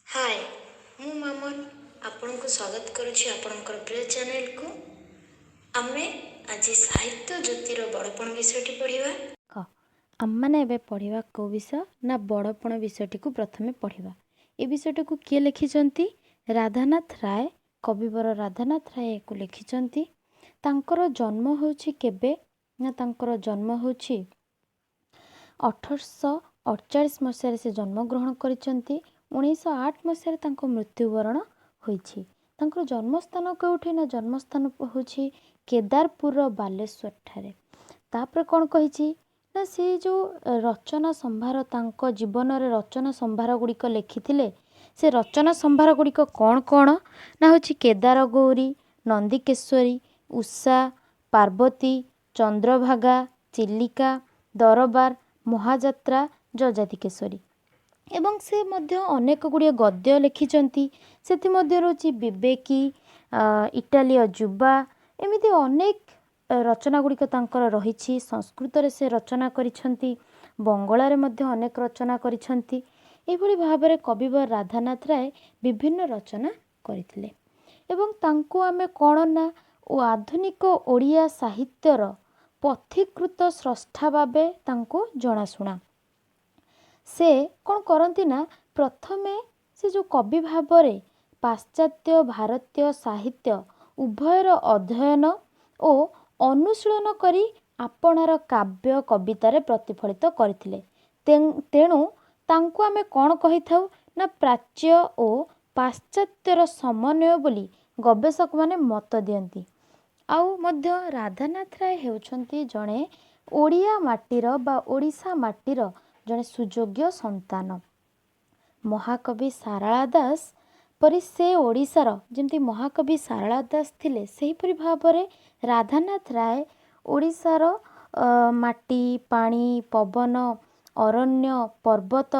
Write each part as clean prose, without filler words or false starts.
हाय मु मामन आपन को स्वागत करुछि आपनकर प्रिय चैनल को। आमे आज साहित्य ज्योतिर बड़पण विषयटी पढ़िबा। क आमने एबे पढ़िबा को विषय ना बड़पण विषयटी को प्रथमे पढ़िबा। ए विषयटी को किए लिखिचंती राधानाथ राय, कविवर राधानाथ राय को लिखिचंती। तांकर जन्म होछि केबे ना तांकर जन्म होछि 1848 मसीह से जन्म ग्रहण करिसंती। 1908 मसीह तांको मृत्युवरण होइछि। तांकर जन्मस्थान केउठी ना जन्मस्थान होछि केदारपुर बालेश्वर ठारे। तापर कौन कहिछि ना से जो रचना संभार तांको जीवन रे रचना संभार गुड़िक लिखिथिले से रचना संभार गुड़िक कौन कौन ना होछि केदार गौरी, नंदीकेश्वरी, उषा, पार्वती, चंद्रभागा, चिलिका, दरबार, महाजात्रा, जजातिकेश्वरी एवं से मध्य अनेक गुड़िए गद्य लिखिचंती। सेति मध्य रोची विवेकी, इटाली अजुबा एमिति अनेक रचना गुड़िक तांकर रहिछि। संस्कृत रे से रचना करिसंती, बंगला रे मध्य अनेक रचना करिसंती। एभली भाबरे कविवर राधानाथ राय विभिन्न रचना करिथिले एवं तांको आमे कोन ना ओ आधुनिक ओडिया साहित्यर पथिकृत स्रष्टा भाबे तांको जणाशुना। से कौन करती ना प्रथमे से जो कवि भावरे पाश्चात्य भारतीय साहित्य उभयर अध्ययन और अनुशीलन करी आपणार काव्य कवितारे प्रतिफलित करथिले। तेणु तांको आमे कौन कहि थाउ ना प्राच्य और पाश्चात्यर समन्वय बोली गवेषक माने मत दियंती। आउ मध्य राधानाथ राय हेउछंती जणे ओडिया माटीर बा ओडिशा माटीर जणे सुयोग्य संतान। महाकवि सारला दास परि से ओडिशार जेमती महाकवि सारला दास थिले सेहीपरि भावरे राधानाथ राय ओडिशार माटी, पानी, पवन, अरण्य, पर्वत,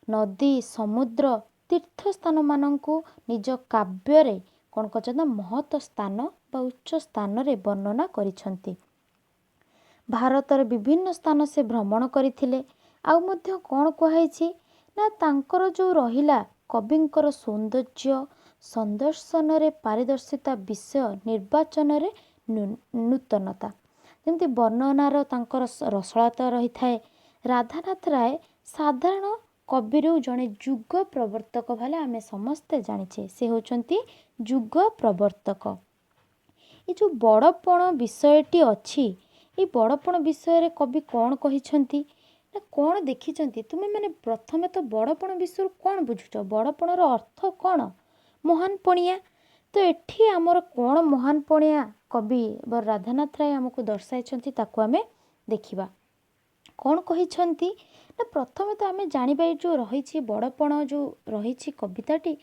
नदी, समुद्र, तीर्थस्थान मानंकु निज काव्य कौन करछन महत स्थान बा उच्च स्थान रे वर्णना करिसंती। भारतर विभिन्न स्थान से भ्रमण करथिले। आउ मध्य कौन कहाइछि ना तांकर जो रहिला कविंकर सौंदर्य संदर्शन रे पारदर्शिता विषय निर्वाचन रे नूतनता जेमती वर्णनार तांकर रसलता रही थाए। राधानाथ राय साधारण कविरु जणे युग प्रवर्तक भाले आमे समस्ते जानिछे। से होचंती युग प्रवर्तक। ये जो बड़पण विषयटी अछि ये बड़पण विषय रे कवि कौन कहिसंती ना कौन देखिचंती। तुमे माने प्रथमे तो बड़पण विषय कौन बुझुछ, बड़पणर अर्थ कौन महान पणिया। तो एठी आमर कौन महान पणिया कवि बर राधानाथ राय हमको दर्शाइछंती ताकू आमे देखिबा। कौन कहिछंती ना प्रथमे तो आमे जानिबा जो रहिछि बड़पण जो रहिछि कविताटी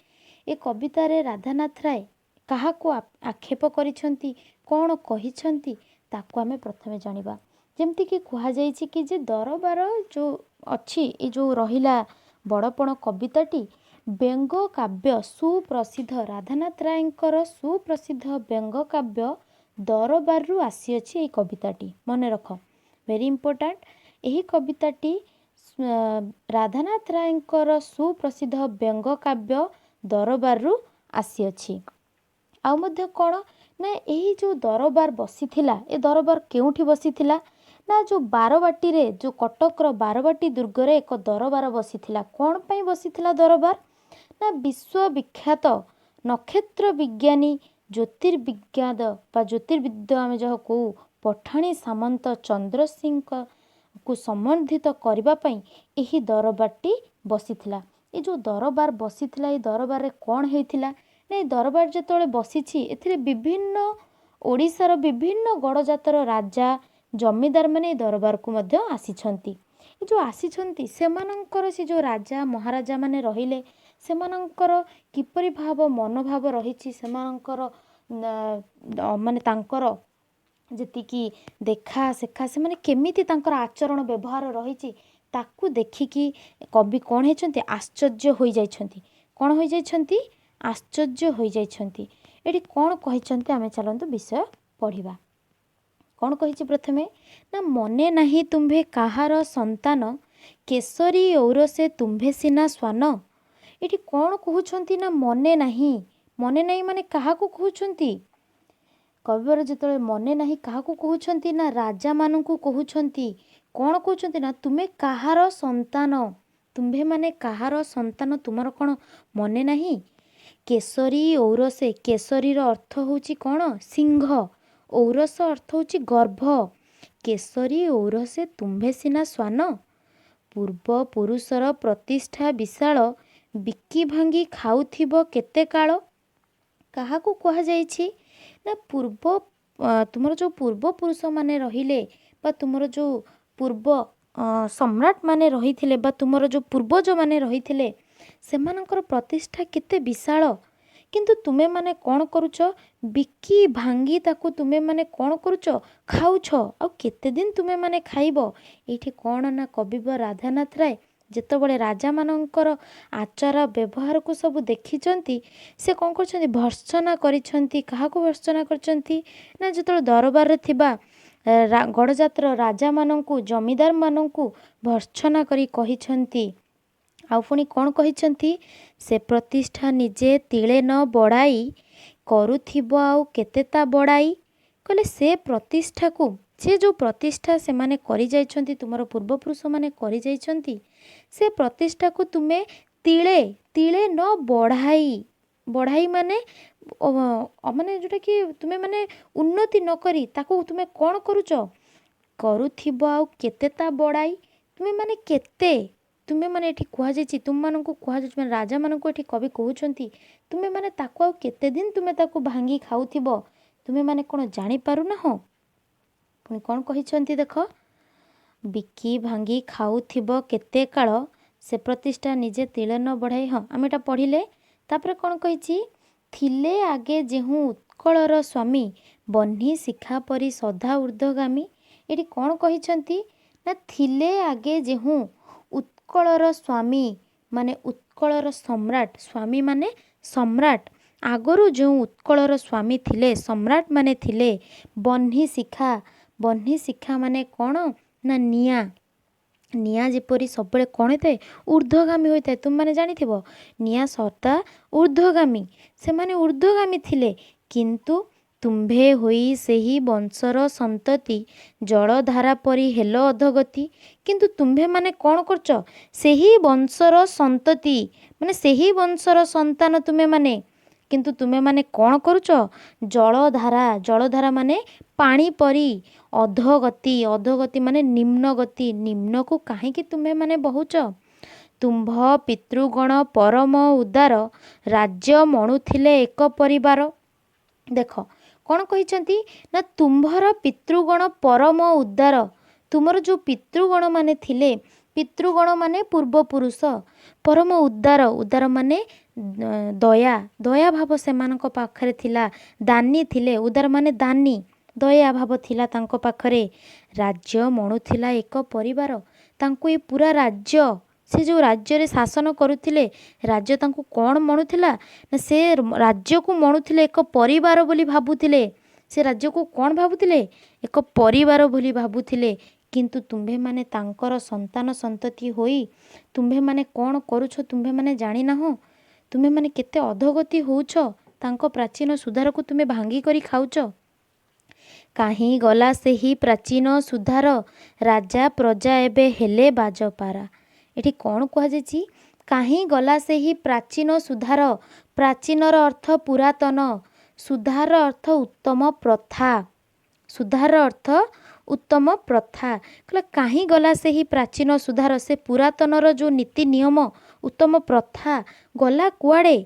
ए कविता रे राधानाथ राय कहा को आक्षेप करिछंती कौन कहिछंती ताकू आमे प्रथमे जानिबा। जेमती कि कुहा जाइछि कि जे दरबार जो अछि ए जो रहिला बड़पण कविताटी व्यंग काव्य सुप्रसिद्ध राधानाथ रायंकर सुप्रसिद्ध व्यंग काव्य दरबार रु आसी अछि। ए कविताटी मने रख वेरी इंपोर्टेंट। एही कविताटी राधानाथ रायंकर सुप्रसिद्ध व्यंग काव्य दरबार रु आसी अछि। आउ मध्य कौन ना यही जो दरबार बसीथिला ए दरबार केउठी बसीथिला ना जो बारवाटी रे जो कटकर बारवाटी दुर्ग रे एक दरबार बसीथिला। कौन पई बसीथिला दरबार ना विश्वविख्यात नक्षत्र विज्ञानी ज्योतिर्विज्ञान बा ज्योतिर्विद्या आमे जह को पठाणी सामंत चंद्र सिंह को संबंधित करबा पई एही दरबारटी बसीथिला। ए जो दरबार बसीथिला ए दरबार रे कौन हेइथिला ना दरबार जेतोळे बसीछि एथिरे विभिन्न ओडिशार विभिन्न गड़जातर राजा जमीदार माने दरबार को मध्य आसीछंती। ए जो आसीछंती सेमानंकर से जो राजा महाराजा माने रहिले सेमानंकर किपरि भाव मनोभाव रहिछि सेमानंकर माने तांकर जेतिकी देखा सेखा से माने केमिति तांकर आचरण व्यवहार रहिछि ताकू देखिकी कवि कौन हेछंती आश्चर्य होई जाइछंती। कौन होई जाइछंती आश्चर्य होई जाइछंती। एठी कौन कहिछंती आमे चलंतु विषय पढ़िबा। कौन कहिछि प्रथमे ना मने नाही तुम्भे काहार संतान केसरी औरसे तुम्भे सिना स्वान ଏଠି କ'ଣ କହୁଛନ୍ତି ନା ମନେ ନାହିଁ। ମନେ ନାହିଁ ମାନେ କାହାକୁ କହୁଛନ୍ତି? କବିବର ଯେତେବେଳେ ମନେ ନାହିଁ କାହାକୁ କହୁଛନ୍ତି ନା ରାଜାମାନଙ୍କୁ କହୁଛନ୍ତି। କ'ଣ କହୁଛନ୍ତି ନା ତୁମେ କାହାର ସନ୍ତାନ? ତୁମ୍ଭେମାନେ କାହାର ସନ୍ତାନ? ତୁମର କ'ଣ ମନେ ନାହିଁ? କେଶରୀ ଔରସେ, କେଶରୀର ଅର୍ଥ ହେଉଛି କ'ଣ? ସିଂହ। ଔରସ ଅର୍ଥ ହେଉଛି ଗର୍ଭ। କେଶରୀ ଔରସେ ତୁମ୍ଭେ ସିନା ଶ୍ୱାନ। ପୂର୍ବପୁରୁଷର ପ୍ରତିଷ୍ଠା ବିଶାଳ, ବିକି ଭାଙ୍ଗି ଖାଉଥିବ କେତେ କାଳ। କାହାକୁ କୁହାଯାଇଛି ନା ତୁମର ଯେଉଁ ପୂର୍ବପୁରୁଷମାନେ ରହିଲେ ବା ତୁମର ଯେଉଁ ପୂର୍ବ ସମ୍ରାଟମାନେ ରହିଥିଲେ ବା ତୁମର ଯେଉଁ ପୂର୍ବଜମାନେ ରହିଥିଲେ ସେମାନଙ୍କର ପ୍ରତିଷ୍ଠା କେତେ ବିଶାଳ, କିନ୍ତୁ ତୁମେମାନେ କ'ଣ କରୁଛ? ବିକି ଭାଙ୍ଗି ତାକୁ ତୁମେମାନେ କ'ଣ କରୁଛ? ଖାଉଛ। ଆଉ କେତେ ଦିନ ତୁମେମାନେ ଖାଇବ? ଏଇଠି କ'ଣ ନା କବିବର ରାଧାନାଥ ରାୟ ଯେତେବେଳେ ରାଜାମାନଙ୍କର ଆଚାର ବ୍ୟବହାରକୁ ସବୁ ଦେଖିଛନ୍ତି ସେ କ'ଣ କରିଛନ୍ତି? ଭର୍ତ୍ସନା କରିଛନ୍ତି। କାହାକୁ ଭର୍ତ୍ସନା କରିଛନ୍ତି? ନା ଯେତେବେଳେ ଦରବାରରେ ଥିବା ଗଡ଼ଜାତର ରାଜାମାନଙ୍କୁ, ଜମିଦାରମାନଙ୍କୁ ଭର୍ତ୍ସନା କରି କହିଛନ୍ତି। ଆଉ ପୁଣି କ'ଣ କହିଛନ୍ତି? ସେ ପ୍ରତିଷ୍ଠା ନିଜେ ତିଳେ ନ ବଢ଼ାଇ, କରୁଥିବ ଆଉ କେତେ ତା ବଢ଼ାଇ। କହିଲେ ସେ ପ୍ରତିଷ୍ଠାକୁ, ସେ ଯେଉଁ ପ୍ରତିଷ୍ଠା ସେମାନେ କରିଯାଇଛନ୍ତି, ତୁମର ପୂର୍ବପୁରୁଷମାନେ କରିଯାଇଛନ୍ତି, ସେ ପ୍ରତିଷ୍ଠାକୁ ତୁମେ ତିଳେ ତିଳେ ନ ବଢ଼ାଇ, ବଢ଼ାଇ ମାନେ ମାନେ ଯେଉଁଟାକି ତୁମେ ମାନେ ଉନ୍ନତି ନ କରି ତାକୁ ତୁମେ କ'ଣ କରୁଛ? କରୁଥିବ ଆଉ କେତେ ତା ବଢ଼ାଇ। ତୁମେ ମାନେ କେତେ, ତୁମେ ମାନେ ଏଠି କୁହାଯାଇଛି, ତୁମମାନଙ୍କୁ କୁହାଯାଇଛି, ମାନେ ରାଜାମାନଙ୍କୁ ଏଠି କବି କହୁଛନ୍ତି ତୁମେ ମାନେ ତାକୁ ଆଉ କେତେ ଦିନ ତୁମେ ତାକୁ ଭାଙ୍ଗି ଖାଉଥିବ, ତୁମେ ମାନେ କ'ଣ ଜାଣିପାରୁନାହଁ? ପୁଣି କ'ଣ କହିଛନ୍ତି ଦେଖ, ବିକି ଭାଙ୍ଗି ଖାଉଥିବ କେତେ କାଳ, ସେ ପ୍ରତିଷ୍ଠା ନିଜେ ତିଳେ ନ ବଢ଼ାଇ। ହଁ, ଆମେ ଏଇଟା ପଢ଼ିଲେ। ତାପରେ କ'ଣ କହିଛି? ଥିଲେ ଆଗେ ଯେଉଁ ଉତ୍କଳର ସ୍ୱାମୀ, ବହ୍ନି ଶିଖା ପରି ସଦା ଊର୍ଦ୍ଧ୍ୱଗାମୀ। ଏଠି କ'ଣ କହିଛନ୍ତି ନା ଥିଲେ ଆଗେ ଯେଉଁ ଉତ୍କଳର ସ୍ୱାମୀ, ମାନେ ଉତ୍କଳର ସମ୍ରାଟ। ସ୍ୱାମୀ ମାନେ ସମ୍ରାଟ। ଆଗରୁ ଯେଉଁ ଉତ୍କଳର ସ୍ୱାମୀ ଥିଲେ, ସମ୍ରାଟ ମାନେ ଥିଲେ। ବହ୍ନି ଶିଖା, ବହ୍ନି ଶିଖା ମାନେ କ'ଣ ନା ନିଆଁ। ନିଆଁ ଯେପରି ସବୁବେଳେ କ'ଣ ହୋଇଥାଏ? ଊର୍ଦ୍ଧ୍ୱଗାମୀ ହୋଇଥାଏ। ତୁମମାନେ ଜାଣିଥିବ ନିଆଁ ସଦା ଊର୍ଦ୍ଧ୍ୱଗାମୀ। ସେମାନେ ଊର୍ଦ୍ଧ୍ୱଗାମୀ ଥିଲେ। କିନ୍ତୁ ତୁମ୍ଭେ ହୋଇ ସେହି ବଂଶର ସନ୍ତତି, ଜଳଧାରା ପରି ହେଲ ଅଧଗତି। କିନ୍ତୁ ତୁମ୍ଭେମାନେ କ'ଣ କରୁଛ? ସେହି ବଂଶର ସନ୍ତତି, ମାନେ ସେହି ବଂଶର ସନ୍ତାନ ତୁମେମାନେ। କିନ୍ତୁ ତୁମେମାନେ କ'ଣ କରୁଛ? ଜଳଧାରା, ଜଳଧାରା ମାନେ ପାଣି ପରି। ଅଧୋଗତି, ଅଧୋଗତି ମାନେ ନିମ୍ନଗତି। ନିମ୍ନକୁ କାହିଁକି ତୁମେମାନେ ବହୁଛ? ତୁମ୍ଭ ପିତୃଗଣ ପରମ ଉଦାର, ରାଜ୍ୟ ମଣୁଥିଲେ ଏକ ପରିବାର। ଦେଖ କ'ଣ କହିଛନ୍ତି ନା ତୁମ୍ଭର ପିତୃଗଣ ପରମ ଉଦାର। ତୁମର ଯେଉଁ ପିତୃଗଣ ମାନେ ଥିଲେ, ପିତୃଗଣ ମାନେ ପୂର୍ବପୁରୁଷ, ପରମ ଉଦାର। ଉଦାର ମାନେ ଦୟା, ଦୟା ଭାବ ସେମାନଙ୍କ ପାଖରେ ଥିଲା। ଦାନୀ ଥିଲେ, ଉଦାର ମାନେ ଦାନୀ, ଦୟା ଭାବ ଥିଲା ତାଙ୍କ ପାଖରେ। ରାଜ୍ୟ ମଣୁଥିଲା ଏକ ପରିବାର। ତାଙ୍କୁ ଏ ପୁରା ରାଜ୍ୟ, ସେ ଯେଉଁ ରାଜ୍ୟରେ ଶାସନ କରୁଥିଲେ, ରାଜ୍ୟ ତାଙ୍କୁ କ'ଣ ମଣୁଥିଲା ନା ସେ ରାଜ୍ୟକୁ ମଣୁଥିଲେ ଏକ ପରିବାର ବୋଲି ଭାବୁଥିଲେ। ସେ ରାଜ୍ୟକୁ କ'ଣ ଭାବୁଥିଲେ? ଏକ ପରିବାର ବୋଲି ଭାବୁଥିଲେ। କିନ୍ତୁ ତୁମ୍ଭେମାନେ ତାଙ୍କର ସନ୍ତାନ ସନ୍ତତି ହୋଇ ତୁମ୍ଭେମାନେ କ'ଣ କରୁଛ? ତୁମ୍ଭେମାନେ ଜାଣିନାହଁ? ତୁମେମାନେ କେତେ ଅଧୋଗତି ହେଉଛ? ତାଙ୍କ ପ୍ରାଚୀନ ସୁଧାରକୁ ତୁମେ ଭାଙ୍ଗି କରି ଖାଉଛ। କାହିଁ ଗଲା ସେହି ପ୍ରାଚୀନ ସୁଧାର, ରାଜା ପ୍ରଜା ଏବେ ହେଲେ ବାଜପାରା। ଏଠି କ'ଣ କୁହାଯାଇଛି? କାହିଁ ଗଲା ସେହି ପ୍ରାଚୀନ ସୁଧାର। ପ୍ରାଚୀନର ଅର୍ଥ ପୁରାତନ, ସୁଧାର ଅର୍ଥ ଉତ୍ତମ ପ୍ରଥା। ସୁଧାର ଅର୍ଥ ଉତ୍ତମ ପ୍ରଥା। କହିଲେ କାହିଁ ଗଲା ସେହି ପ୍ରାଚୀନ ସୁଧାର, ସେ ପୁରାତନର ଯେଉଁ ନୀତି ନିୟମ, ଉତ୍ତମ ପ୍ରଥା ଗଲା କୁଆଡ଼େ?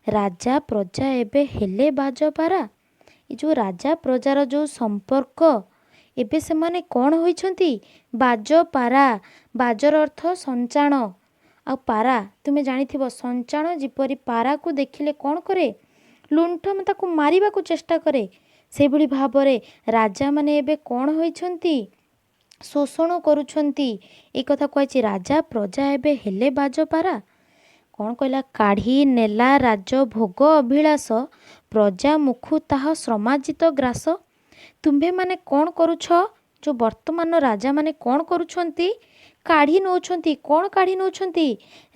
ରାଜା ପ୍ରଜା ଏବେ ହେଲେ ବାଜପାରା। ଏ ଯେଉଁ ରାଜା ପ୍ରଜାର ଯେଉଁ ସମ୍ପର୍କ, ଏବେ ସେମାନେ କ'ଣ ହୋଇଛନ୍ତି? ବାଜପାରା। ବାଜର ଅର୍ଥ ସଞ୍ଚାଣ, ଆଉ ପାରା ତୁମେ ଜାଣିଥିବ ସଞ୍ଚାଣ ଯେପରି ପାରାକୁ ଦେଖିଲେ କ'ଣ କରେ? ଲୁଣ୍ଠ ତାକୁ ମାରିବାକୁ ଚେଷ୍ଟା କରେ। ସେହିଭଳି ଭାବରେ ରାଜାମାନେ ଏବେ କ'ଣ ହୋଇଛନ୍ତି? ଶୋଷଣ କରୁଛନ୍ତି। ଏ କଥା କୁହାଯାଇଛି ରାଜା ପ୍ରଜା ଏବେ ହେଲେ ବାଜପାରା। କ'ଣ କହିଲା? କାଢ଼ି ନେଲା ରାଜ ଭୋଗ ଅଭିଳାଷ, ପ୍ରଜା ମୁଖୁ ତାହା ଶ୍ରମାଜିତ ଗ୍ରାସ। ତୁମ୍ଭେମାନେ କ'ଣ କରୁଛ? ଯେଉଁ ବର୍ତ୍ତମାନର ରାଜାମାନେ କ'ଣ କରୁଛନ୍ତି? କାଢ଼ି ନେଉଛନ୍ତି। କ'ଣ କାଢ଼ି ନେଉଛନ୍ତି?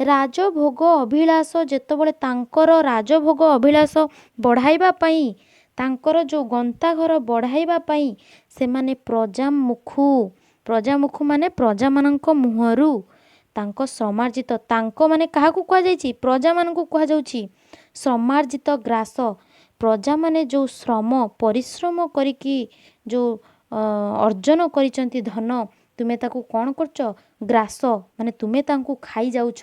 ରାଜଭୋଗ ଅଭିଳାଷ। ଯେତେବେଳେ ତାଙ୍କର ରାଜଭୋଗ ଅଭିଳାଷ ବଢ଼ାଇବା ପାଇଁ, ତାଙ୍କର ଯେଉଁ ଗନ୍ତାଘର ବଢ଼ାଇବା ପାଇଁ ସେମାନେ ପ୍ରଜାମୁଖୁ ମାନେ ପ୍ରଜାମାନଙ୍କ ମୁହଁରୁ ତାଙ୍କ ଶ୍ରମାର୍ଜିତ, ତାଙ୍କ ମାନେ କାହାକୁ କୁହାଯାଇଛି? ପ୍ରଜାମାନଙ୍କୁ କୁହାଯାଉଛି। ଶ୍ରମାର୍ଜିତ ଗ୍ରାସ, ପ୍ରଜାମାନେ ଯେଉଁ ପରିଶ୍ରମ କରିକି ଯେଉଁ ଅର୍ଜନ କରିଛନ୍ତି ଧନ, ତୁମେ ତାକୁ କ'ଣ କରୁଛ? ଗ୍ରାସ ମାନେ ତୁମେ ତାଙ୍କୁ ଖାଇଯାଉଛ,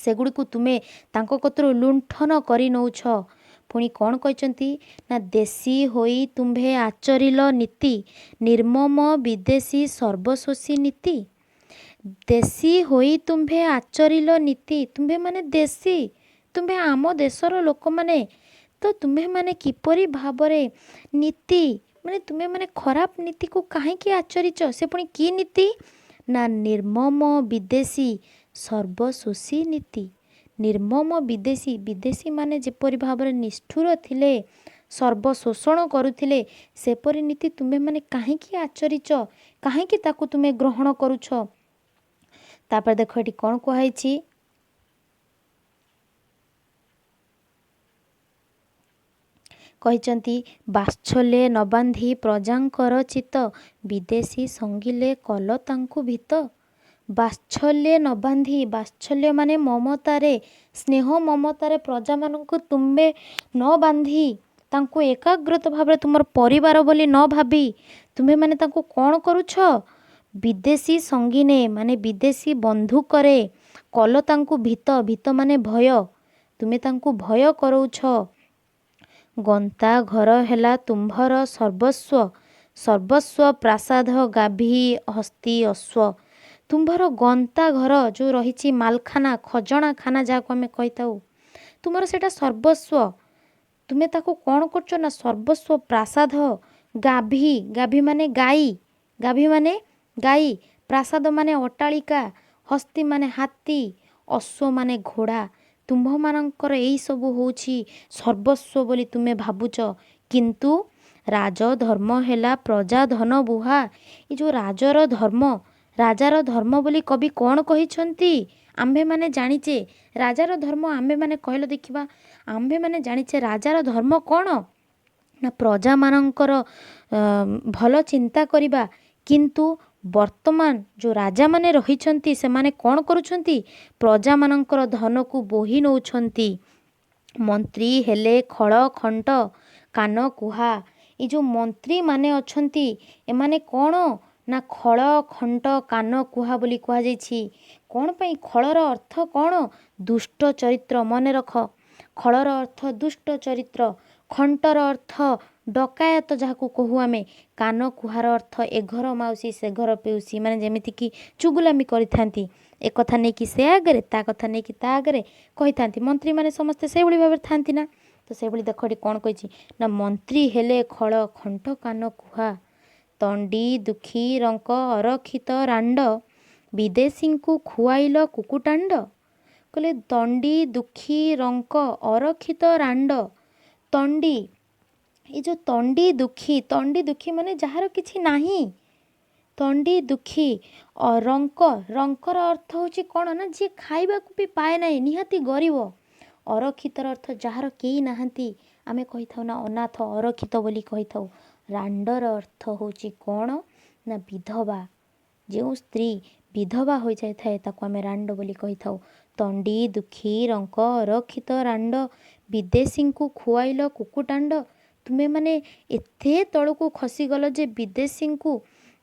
ସେଗୁଡ଼ିକୁ ତୁମେ ତାଙ୍କ କତରୁ ଲୁଣ୍ଠନ କରି ନେଉଛ। ପୁଣି କ'ଣ କହିଛନ୍ତି ନା, ଦେଶୀ ହୋଇ ତୁମ୍ଭେ ଆଚରିଲ ନୀତି, ନିର୍ମମ ବିଦେଶୀ ସର୍ବଶୋଷୀ ନୀତି। ଦେଶୀ ହୋଇ ତୁମ୍ଭେ ଆଚରିଲ ନୀତି, ତୁମ୍ଭେ ମାନେ ଦେଶୀ, ତୁମ୍ଭେ ଆମ ଦେଶର ଲୋକମାନେ, ତ ତୁମ୍ଭେମାନେ କିପରି ଭାବରେ ନୀତି ମାନେ ତୁମେମାନେ ଖରାପ ନୀତିକୁ କାହିଁକି ଆଚରିଛ? ସେ ପୁଣି କି ନୀତି? ନା ନିର୍ମମ ବିଦେଶୀ ସର୍ବଶୋଷୀ ନୀତି। ନିର୍ମମ ବିଦେଶୀ, ବିଦେଶୀ ମାନେ ଯେପରି ଭାବରେ ନିଷ୍ଠୁର ଥିଲେ, ସର୍ବଶୋଷଣ କରୁଥିଲେ, ସେପରି ନୀତି ତୁମେମାନେ କାହିଁକି ଆଚରିଛ? କାହିଁକି ତାକୁ ତୁମେ ଗ୍ରହଣ କରୁଛ? ତାପରେ ଦେଖ ଏଠି କ'ଣ କୁହାଯାଇଛି? କହିଛନ୍ତି ବାତ୍ସଲ୍ୟ ନ ବାନ୍ଧି ପ୍ରଜାଙ୍କର ଚିତ୍ତ, ବିଦେଶୀ ସଙ୍ଗିଲେ କଲ ତାଙ୍କୁ ଭୀତ। ବାତ୍ସଲ୍ୟ ନ ବାନ୍ଧି, ବାତ୍ସଲ୍ୟ ମାନେ ମମତାରେ, ସ୍ନେହ ମମତାରେ ପ୍ରଜାମାନଙ୍କୁ ତୁମେ ନ ବାନ୍ଧି, ତାଙ୍କୁ ଏକାଗ୍ରତ ଭାବରେ ତୁମର ପରିବାର ବୋଲି ନ ଭାବି ତୁମେମାନେ ତାଙ୍କୁ କ'ଣ କରୁଛ? ବିଦେଶୀ ସଙ୍ଗିନେ ମାନେ ବିଦେଶୀ ବନ୍ଧୁକରେ, କଲ ତାଙ୍କୁ ଭୀତ, ଭୀତ ମାନେ ଭୟ, ତୁମେ ତାଙ୍କୁ ଭୟ କରଉଛ। ଗନ୍ତା ଘର ହେଲା ତୁମ୍ଭର ସର୍ବସ୍ୱ, ସର୍ବସ୍ୱ ପ୍ରାସାଦ ଗାଭୀ ହସ୍ତୀ ଅଶ୍ୱ। ତୁମ୍ଭର ଗନ୍ତା ଘର ଯେଉଁ ରହିଛି, ମାଲଖାନା, ଖଜଣାଖାନା ଯାହାକୁ ଆମେ କହିଥାଉ, ତୁମର ସେଇଟା ସର୍ବସ୍ୱ। ତୁମେ ତାକୁ କ'ଣ କରୁଛ? ନା ସର୍ବସ୍ୱ ପ୍ରାସାଦ, ଗାଭୀ, ଗାଭୀ ମାନେ ଗାଈ, ଗାଭୀ ମାନେ ଗାଈ, ପ୍ରାସାଦ ମାନେ ଅଟ୍ଟାଳିକା, ହସ୍ତୀ ମାନେ ହାତୀ, ଅଶ୍ୱ ମାନେ ଘୋଡ଼ା। ତୁମ୍ଭମାନଙ୍କର ଏଇସବୁ ହେଉଛି ସର୍ବସ୍ୱ ବୋଲି ତୁମେ ଭାବୁଛ, କିନ୍ତୁ ରାଜଧର୍ମ ହେଲା ପ୍ରଜା ଧନ ବୁହା। ଏ ଯେଉଁ ରାଜାର ଧର୍ମ ବୋଲି କବି କ'ଣ କହିଛନ୍ତି? ଆମ୍ଭେମାନେ ଜାଣିଛେ ରାଜାର ଧର୍ମ, ଆମ୍ଭେମାନେ କହିଲ ଦେଖିବା, ଆମ୍ଭେମାନେ ଜାଣିଛେ ରାଜାର ଧର୍ମ କ'ଣ? ନା ପ୍ରଜାମାନଙ୍କର ଭଲ ଚିନ୍ତା କରିବା। କିନ୍ତୁ ବର୍ତ୍ତମାନ ଯେଉଁ ରାଜାମାନେ ରହିଛନ୍ତି, ସେମାନେ କ'ଣ କରୁଛନ୍ତି? ପ୍ରଜାମାନଙ୍କର ଧନକୁ ବୋହି ନେଉଛନ୍ତି। ମନ୍ତ୍ରୀ ହେଲେ ଖଳ ଖଣ୍ଟ କାନ କୁହା। ଏ ଯେଉଁ ମନ୍ତ୍ରୀମାନେ ଅଛନ୍ତି, ଏମାନେ କ'ଣ? ନା ଖଳ ଖଣ୍ଟ କାନ କୁହା ବୋଲି କୁହାଯାଇଛି। କ'ଣ ପାଇଁ? ଖଳର ଅର୍ଥ କ'ଣ? ଦୁଷ୍ଟ ଚରିତ୍ର। ମନେ ରଖ, ଖଳର ଅର୍ଥ ଦୁଷ୍ଟ ଚରିତ୍ର, ଖଣ୍ଟର ଅର୍ଥ ଡକାୟତ ଯାହାକୁ କହୁ ଆମେ, କାନ କୁହାର ଅର୍ଥ ଏ ଘର ମାଉସୀ ସେ ଘର ପିଉସୀ, ମାନେ ଯେମିତିକି ଚୁଗୁଲାମି କରିଥାନ୍ତି, ଏ କଥା ନେଇକି ସେ ଆଗରେ, ତା କଥା ନେଇକି ତା ଆଗରେ କହିଥାନ୍ତି। ମନ୍ତ୍ରୀମାନେ ସମସ୍ତେ ସେଇଭଳି ଭାବରେ ଥାନ୍ତି ନା? ତ ସେଇଭଳି ଦେଖ ଏଠି କ'ଣ କହିଛି? ନା ମନ୍ତ୍ରୀ ହେଲେ ଖଳ ଖଣ୍ଟ କାନ କୁହା, ତଣ୍ଡି ଦୁଃଖୀ ରଙ୍କ ଅରକ୍ଷିତ ରାଣ୍ଡ, ବିଦେଶୀଙ୍କୁ ଖୁଆଇଲ କୁକୁଟାଣ୍ଡ। କହିଲେ ତଣ୍ଡି ଦୁଃଖୀ ରଙ୍କ ଅରକ୍ଷିତ ରାଣ୍ଡ। ତଣ୍ଡି, ଏ ଯେଉଁ ତଣ୍ଡି ଦୁଃଖୀ ମାନେ ଯାହାର କିଛି ନାହିଁ। ତଣ୍ଡି ଦୁଃଖୀ, ରଙ୍କର ଅର୍ଥ ହେଉଛି କ'ଣ? ନା ଯିଏ ଖାଇବାକୁ ବି ପାଏ ନାହିଁ, ନିହାତି ଗରିବ। ଅରକ୍ଷିତର ଅର୍ଥ ଯାହାର କେହି ନାହାନ୍ତି, ଆମେ କହିଥାଉ ନା ଅନାଥ, ଅରକ୍ଷିତ ବୋଲି କହିଥାଉ। ରାଣ୍ଡର ଅର୍ଥ ହେଉଛି କ'ଣ? ନା ବିଧବା। ଯେଉଁ ସ୍ତ୍ରୀ ବିଧବା ହୋଇଯାଇଥାଏ ତାକୁ ଆମେ ରାଣ୍ଡ ବୋଲି କହିଥାଉ। ତଣ୍ଡି ଦୁଃଖୀ ରଙ୍କ ଅରକ୍ଷିତ ରାଣ୍ଡ, ବିଦେଶୀଙ୍କୁ ଖୁଆଇଲ କୁକୁଟାଣ୍ଡ। ତୁମେମାନେ ଏତେ ତଳକୁ ଖସିଗଲ ଯେ ବିଦେଶୀଙ୍କୁ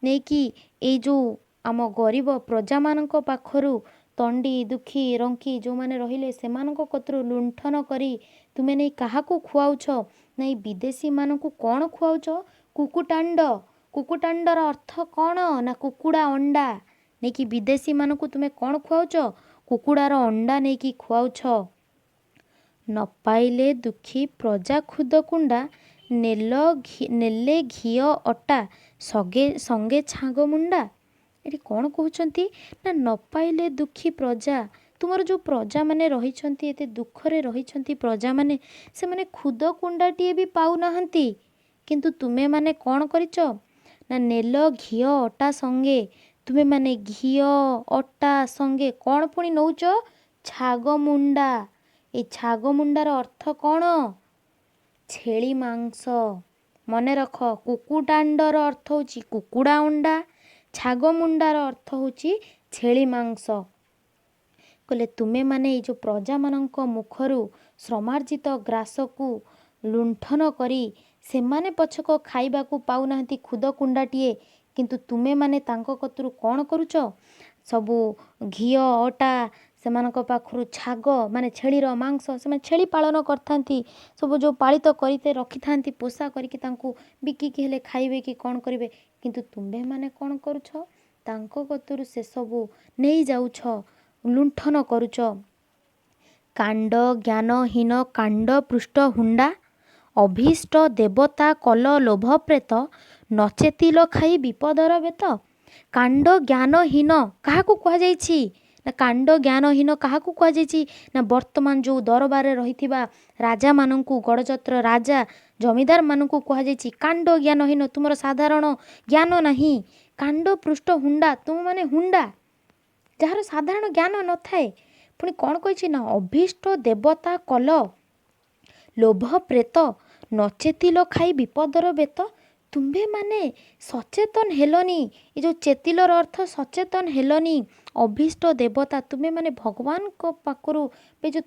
ନେଇକି ଏଇ ଯେଉଁ ଆମ ଗରିବ ପ୍ରଜାମାନଙ୍କ ପାଖରୁ ତଣ୍ଡି ଦୁଃଖୀ ରଙ୍କି ଯେଉଁମାନେ ରହିଲେ, ସେମାନଙ୍କ କତରୁ ଲୁଣ୍ଠନ କରି ତୁମେ ନେଇ କାହାକୁ ଖୁଆଉଛ? ନା ଏଇ ବିଦେଶୀମାନଙ୍କୁ କ'ଣ ଖୁଆଉଛ? କୁକୁଟାଣ୍ଡ। କୁକୁଟାଣ୍ଡର ଅର୍ଥ କ'ଣ? ନା କୁକୁଡ଼ା ଅଣ୍ଡା। ନେଇକି ବିଦେଶୀମାନଙ୍କୁ ତୁମେ କ'ଣ ଖୁଆଉଛ? କୁକୁଡ଼ାର ଅଣ୍ଡା ନେଇକି ଖୁଆଉଛ। ନ ପାଇଲେ ଦୁଃଖୀ ପ୍ରଜା ଖୁଦ କୁଣ୍ଡା, ନେଲେ ଘିଅ ଅଟା ସଙ୍ଗେ ଛାଙ୍ଗ ମୁଣ୍ଡା। ଏଠି କ'ଣ କହୁଛନ୍ତି? ନା ନ ପାଇଲେ ଦୁଃଖୀ ପ୍ରଜା, ତୁମର ଯେଉଁ ପ୍ରଜାମାନେ ରହିଛନ୍ତି, ଏତେ ଦୁଃଖରେ ରହିଛନ୍ତି ପ୍ରଜାମାନେ, ସେମାନେ ଖୁଦ କୁଣ୍ଡାଟିଏ ବି ପାଉନାହାନ୍ତି। କିନ୍ତୁ ତୁମେମାନେ କ'ଣ କରିଛ? ନା ନେଲ ଘିଅ ଅଟା ସଙ୍ଗେ, ତୁମେ ମାନେ ଘିଅ ଅଟା ସଙ୍ଗେ କ'ଣ ପୁଣି ନେଉଛ? ଛାଗ ମୁଣ୍ଡା। ଏ ଛାଗ ମୁଣ୍ଡାର ଅର୍ଥ କ'ଣ? ଛେଳି ମାଂସ। ମନେ ରଖ, କୁକୁଡ଼ାଣ୍ଡର ଅର୍ଥ ହେଉଛି କୁକୁଡ଼ା ଅଣ୍ଡା, ଛାଗ ମୁଣ୍ଡାର ଅର୍ଥ ହେଉଛି ଛେଳି ମାଂସ। କହିଲେ ତୁମେମାନେ ଏଇ ଯେଉଁ ପ୍ରଜାମାନଙ୍କ ମୁଖରୁ ଶ୍ରମାର୍ଜିତ ଗ୍ରାସକୁ ଲୁଣ୍ଠନ କରି ସେମାନେ ପଛକ ଖାଇବାକୁ ପାଉନାହାନ୍ତି ଖୁଦ କୁଣ୍ଡାଟିଏ, କିନ୍ତୁ ତୁମେମାନେ ତାଙ୍କ କତରୁ କ'ଣ କରୁଛ? ସବୁ ଘିଅ ଅଟା, ସେମାନଙ୍କ ପାଖରୁ ଛାଗ ମାନେ ଛେଳିର ମାଂସ, ସେମାନେ ଛେଳି ପାଳନ କରିଥାନ୍ତି, ସବୁ ଯେଉଁ ପାଳିତ କରିତେ ରଖିଥାନ୍ତି ପୋଷା କରିକି ତାଙ୍କୁ ବିକିକି ହେଲେ ଖାଇବେ କି କ'ଣ କରିବେ, କିନ୍ତୁ ତୁମେମାନେ କ'ଣ କରୁଛ? ତାଙ୍କ କତରୁ ସେସବୁ ନେଇଯାଉଛ, ଲୁଣ୍ଠନ କରୁଛ। କାଣ୍ଡ ଜ୍ଞାନହୀନ କାଣ୍ଡ ପୃଷ୍ଠ ହୁଣ୍ଡା, ଅଭୀଷ୍ଟ ଦେବତା କଲ ଲୋଭ ପ୍ରେତ, ନଚେତିଲ ଖାଇ ବିପଦର ବେତ। କାଣ୍ଡ ଜ୍ଞାନହୀନ କାହାକୁ କୁହାଯାଇଛି? ନା କାଣ୍ଡ ଜ୍ଞାନହୀନ କାହାକୁ କୁହାଯାଇଛି? ନା ବର୍ତ୍ତମାନ ଯେଉଁ ଦରବାରରେ ରହିଥିବା ରାଜାମାନଙ୍କୁ, ଗଡ଼ଜାତର ରାଜା ଜମିଦାରମାନଙ୍କୁ କୁହାଯାଇଛି କାଣ୍ଡ ଜ୍ଞାନହୀନ, ତୁମର ସାଧାରଣ ଜ୍ଞାନ ନାହିଁ। କାଣ୍ଡ ପୃଷ୍ଠ ହୁଣ୍ଡା, ତୁମମାନେ ହୁଣ୍ଡା, ଯାହାର ସାଧାରଣ ଜ୍ଞାନ ନଥାଏ। ପୁଣି କ'ଣ କହିଛି? ନା ଅଭୀଷ୍ଟ ଦେବତା କଲ ଲୋଭ ପ୍ରେତ, ନଚେତିଲ ଖାଇ ବିପଦର ବେତ। ତୁମ୍ଭେମାନେ ସଚେତନ ହେଲନି। ଏ ଯେଉଁ ଚେତିଲର ଅର୍ଥ ସଚେତନ ହେଲନି। ଅଭୀଷ୍ଟ ଦେବତା, ତୁମେମାନେ ଭଗବାନଙ୍କ ପାଖରୁ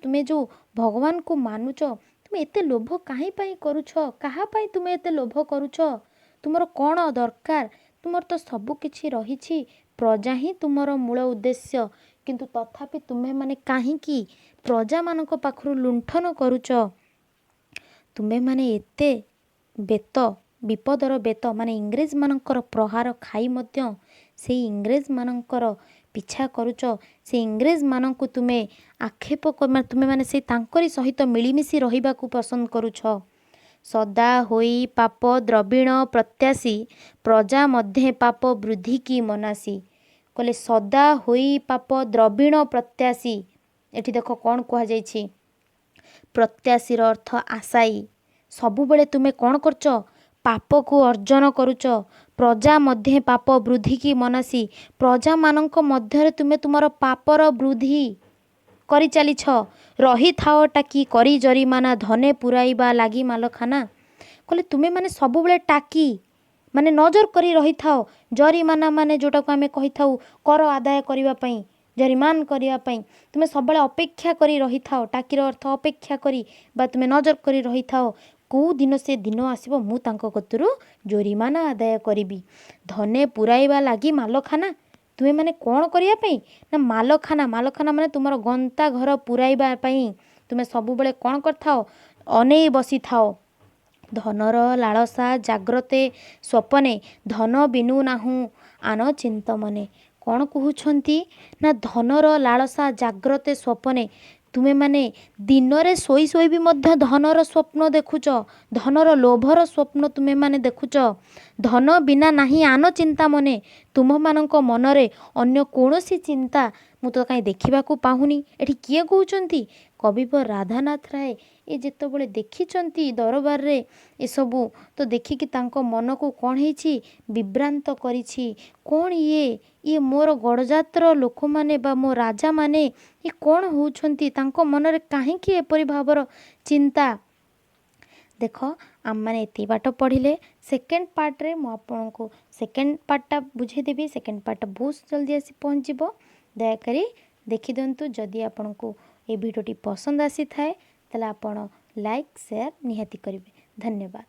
ତୁମେ ଯେଉଁ ଭଗବାନଙ୍କୁ ମାନୁଛ, ତୁମେ ଏତେ ଲୋଭ କାହିଁ ପାଇଁ କରୁଛ? କାହା ପାଇଁ ତୁମେ ଏତେ ଲୋଭ କରୁଛ? ତୁମର କ'ଣ ଦରକାର? ତୁମର ତ ସବୁ କିଛି ରହିଛି, ପ୍ରଜା ହିଁ ତୁମର ମୂଳ ଉଦ୍ଦେଶ୍ୟ, କିନ୍ତୁ ତଥାପି ତୁମେମାନେ କାହିଁକି ପ୍ରଜାମାନଙ୍କ ପାଖରୁ ଲୁଣ୍ଠନ କରୁଛ? ତୁମେମାନେ ଏତେ ବେତ, ବିପଦର ବେତ ମାନେ ଇଂରେଜମାନଙ୍କର ପ୍ରହାର ଖାଇ ମଧ୍ୟ ସେଇ ଇଂରେଜମାନଙ୍କର ପିଛା କରୁଛ। ସେ ଇଂରେଜମାନଙ୍କୁ ତୁମେ ଆକ୍ଷେପ ତୁମେମାନେ ସେଇ ତାଙ୍କରି ସହିତ ମିଳିମିଶି ରହିବାକୁ ପସନ୍ଦ କରୁଛ। ସଦା ହୋଇ ପାପ ଦ୍ରବିଣ ପ୍ରତ୍ୟାଶୀ, ପ୍ରଜା ମଧ୍ୟେ ପାପ ବୃଦ୍ଧି କି ମନାସି। କହିଲେ ସଦା ହୋଇ ପାପ ଦ୍ରବିଣ ପ୍ରତ୍ୟାଶୀ। ଏଠି ଦେଖ କ'ଣ କୁହାଯାଇଛି? ପ୍ରତ୍ୟାଶୀର ଅର୍ଥ ଆଶାୟୀ। ସବୁବେଳେ ତୁମେ କ'ଣ କରୁଛ? ପାପକୁ ଅର୍ଜନ କରୁଛ। ପ୍ରଜା ମଧ୍ୟେ ପାପ ବୃଦ୍ଧି କି ମନାସି। ପ୍ରଜାମାନଙ୍କ ମଧ୍ୟରେ ତୁମେ ତୁମର ପାପର ବୃଦ୍ଧି କରିଚାଲିଛ। ରହିଥାଅ ଟାକି କରି ଜରିମାନା, ଧନେ ପୁରାଇବା ଲାଗି ମାଲଖାନା। କହିଲେ ତୁମେମାନେ ସବୁବେଳେ ଟାକି ମାନେ ନଜର କରି ରହିଥାଅ। ଜରିମାନା ମାନେ ଯେଉଁଟାକୁ ଆମେ କହିଥାଉ କର ଆଦାୟ କରିବା ପାଇଁ, ଜରିମାନ କରିବା ପାଇଁ, ତୁମେ ସବୁବେଳେ ଅପେକ୍ଷା କରି ରହିଥାଅ। ଟାକିର ଅର୍ଥ ଅପେକ୍ଷା କରି ବା ତୁମେ ନଜର କରି ରହିଥାଅ। କେଉଁ ଦିନ ସେ ଦିନ ଆସିବ ମୁଁ ତାଙ୍କ କତରୁ ଜରିମାନା ଆଦାୟ କରିବି। ଧନେ ପୁରାଇବା ଲାଗି ମାଲଖାନା, ତୁମେମାନେ କ'ଣ କରିବା ପାଇଁ? ନା ମାଲଖାନା। ମାଲଖାନା ମାନେ ତୁମର ଗନ୍ତା ଘର ପୁରାଇବା ପାଇଁ ତୁମେ ସବୁବେଳେ କ'ଣ କରିଥାଅ? ଅନେଇ ବସିଥାଅ। ଧନର ଲାଳସା ଜାଗ୍ରତେ ସ୍ୱପନେ, ଧନ ବିନୁ ନାହୁଁ ଆନ ଚିନ୍ତ ମନେ। କ'ଣ କହୁଛନ୍ତି? ନା ଧନର ଲାଳସା ଜାଗ୍ରତେ ସ୍ୱପନେ, ତୁମେମାନେ ଦିନରେ ଶୋଇ ଶୋଇ ବି ମଧ୍ୟ ଧନର ସ୍ୱପ୍ନ ଦେଖୁଛ। ଧନର ଲୋଭର ସ୍ୱପ୍ନ ତୁମେମାନେ ଦେଖୁଛ। ଧନ ବିନା ନାହିଁ ଆନ ଚିନ୍ତା ମନେ, ତୁମମାନଙ୍କ ମନରେ ଅନ୍ୟ କୌଣସି ଚିନ୍ତା ମୁଁ ତ କାହିଁ ଦେଖିବାକୁ ପାହୁନି। ଏଠି କିଏ କହୁଛନ୍ତି? କବିବର ରାଧାନାଥ ରାୟ। ଏ ଯେତେବେଳେ ଦେଖିଛନ୍ତି ଦରବାରରେ ଏସବୁ, ତ ଦେଖିକି ତାଙ୍କ ମନକୁ କ'ଣ ହେଇଛି? ବିଭ୍ରାନ୍ତ କରିଛି। କ'ଣ ଇଏ ମୋର ଗଡ଼ଜାତର ଲୋକମାନେ ବା ମୋ ରାଜାମାନେ ଇଏ କ'ଣ ହେଉଛନ୍ତି? ତାଙ୍କ ମନରେ କାହିଁକି ଏପରି ଭାବର ଚିନ୍ତା? ଦେଖ ଆମମାନେ ଏତିକି ବାଟ ପଢ଼ିଲେ। ସେକେଣ୍ଡ ପାର୍ଟରେ ମୁଁ ଆପଣଙ୍କୁ ସେକେଣ୍ଡ ପାର୍ଟଟା ବୁଝେଇଦେବି। ସେକେଣ୍ଡ ପାର୍ଟଟା ବହୁତ ଜଲ୍ଦି ଆସି ପହଞ୍ଚିବ। ଦୟାକରି ଦେଖିଦିଅନ୍ତୁ। ଯଦି ଆପଣଙ୍କୁ ଏ ଭିଡ଼ିଓଟି ପସନ୍ଦ ଆସିଥାଏ ତାହେଲେ ଆପଣ ଲାଇକ୍ ସେୟାର ନିହାତି କରିବେ। ଧନ୍ୟବାଦ।